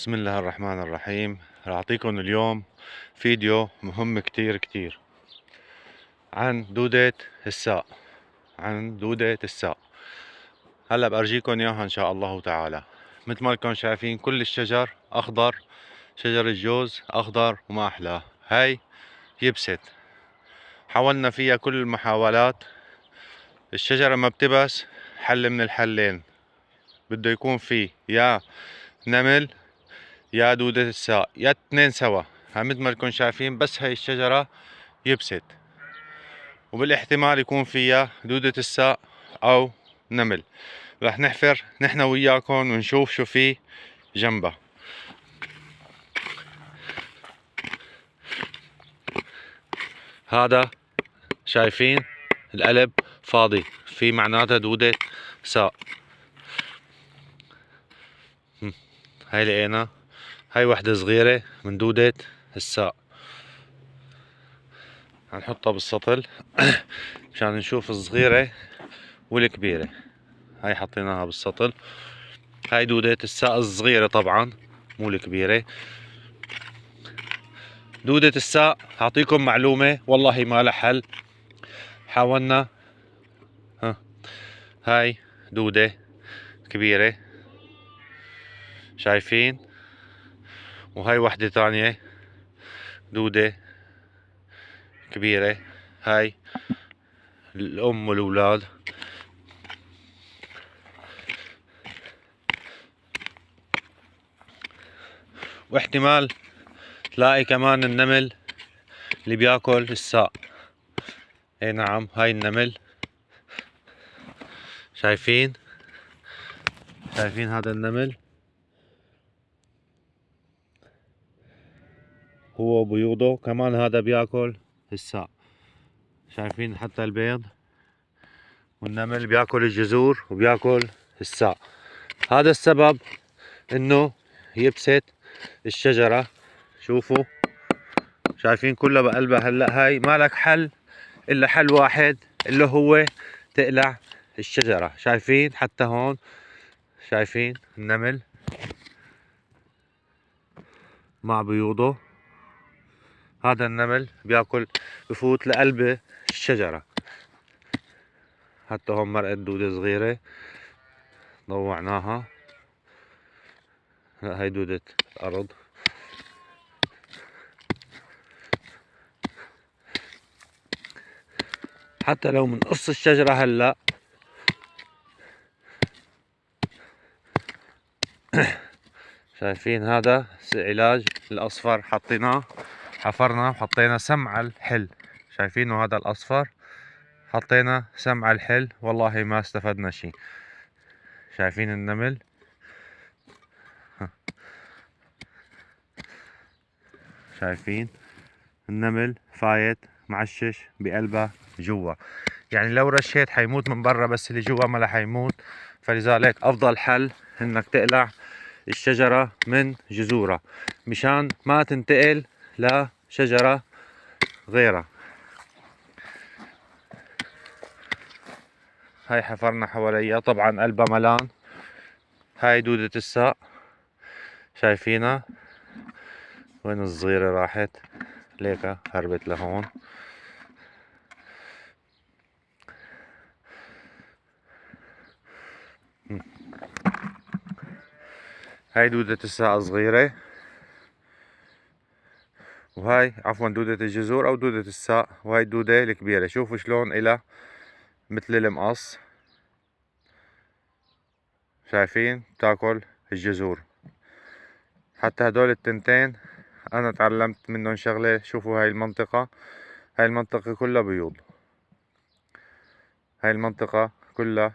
بسم الله الرحمن الرحيم. راح اعطيكم اليوم فيديو مهم كتير عن دودة الساء. هلا بأرجيكم اياها ان شاء الله تعالى. مثل ما انكم شايفين كل الشجر اخضر، شجر الجوز اخضر وما احلاه. هاي يبست، حاولنا فيها كل المحاولات. الشجرة ما بتبس، حل من الحلين، بده يكون فيه يا نمل يا دودة الساء، يا اثنين سوا. مثل ما انكم شايفين بس هاي الشجرة يبست، وبالاحتمال يكون فيها دودة الساء او نمل. رح نحفر نحن وياكم ونشوف شو في جنبها. هذا شايفين القلب فاضي، في معناتها دودة ساء. هاي لقينا، هاي وحدة صغيرة من دودة الساء، هنحطها بالسطل مشان نشوف الصغيرة والكبيرة. هاي حطيناها بالسطل، هاي دودة الساء الصغيرة طبعا مو الكبيرة. دودة الساء هعطيكم معلومة والله ما لها حل. حاولنا، هاي دودة كبيرة شايفين، وهاي وحدة ثانية دودة كبيرة. هاي الأم والأولاد. واحتمال تلاقي كمان النمل اللي بياكل الساء. اي نعم، هاي النمل شايفين هذا النمل هو بيوضه كمان، هذا بياكل الساء. شايفين حتى البيض، والنمل بياكل الجذور وبياكل الساء. هذا السبب انه يبست الشجرة. شوفوا شايفين كلها بقلبها. هلا هاي ما لك حل الا حل واحد، اللي هو تقلع الشجرة. شايفين حتى هون، شايفين النمل مع بيوضه. هذا النمل بياكل، بفوت لقلب الشجرة. حتى هون مرقت دودة صغيرة ضوعناها. هاي دودة الأرض. حتى لو من قص الشجرة هلا شايفين هذا علاج الأصفر حطيناه، حفرنا وحطينا سم على الحل. شايفينه هذا الأصفر، حطينا سم على الحل، والله ما استفدنا شي. شايفين النمل، شايفين النمل فايت معشش بقلبها جوا. يعني لو رشيت حيموت من برا، بس اللي جوا ما رح يموت. فلذلك افضل حل انك تقلع الشجرة من جذورها مشان ما تنتقل لشجرة غيرها. هاي حفرنا حواليها، طبعا قلبها ملان. هاي دودة الساء شايفينها. وين الصغيرة راحت؟ ليكا هربت لهون. هاي دودة الساء صغيرة، وهاي عفوا دودة الجذور او دودة الساء، وهاي الدودة الكبيرة. شوفوا شلون إلها مثل المقص. شايفين تاكل الجذور. حتى هدول التنتين انا تعلمت منهم شغلة. شوفوا هاي المنطقة، هاي المنطقة كلها بيوض. هاي المنطقة كلها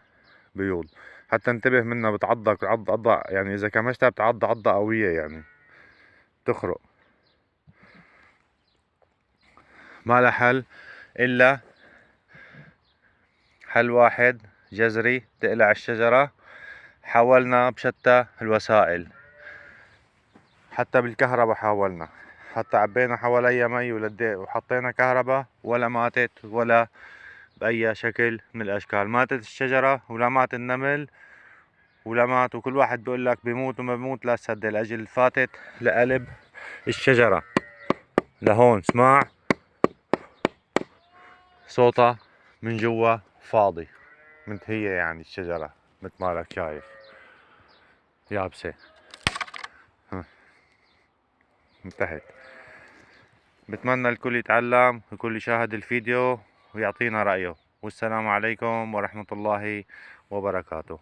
بيوض. حتى انتبه منها، بتعضك عضة، يعني اذا كمشتها بتعض عضة قوية، يعني تخرق. ما لها حل الا حل واحد جذري، تقلع الشجرة. حاولنا بشتى الوسائل، حتى بالكهرباء حاولنا، حتى عبينا حواليها مي وحطينا كهرباء ولا ماتت، ولا بأي شكل من الأشكال. ماتت الشجرة ولا مات النمل ولمات، وكل واحد بيقول لك بيموت وما بيموت. لا تصدق، الأجل فاتت لقلب الشجرة لهون، اسمع صوتها من جوا فاضي، منتهية يعني الشجرة مثل ما لك شايف يابسة. انتهت. بتمنى الكل يتعلم، الكل يشاهد الفيديو ويعطينا رأيه. والسلام عليكم ورحمة الله وبركاته.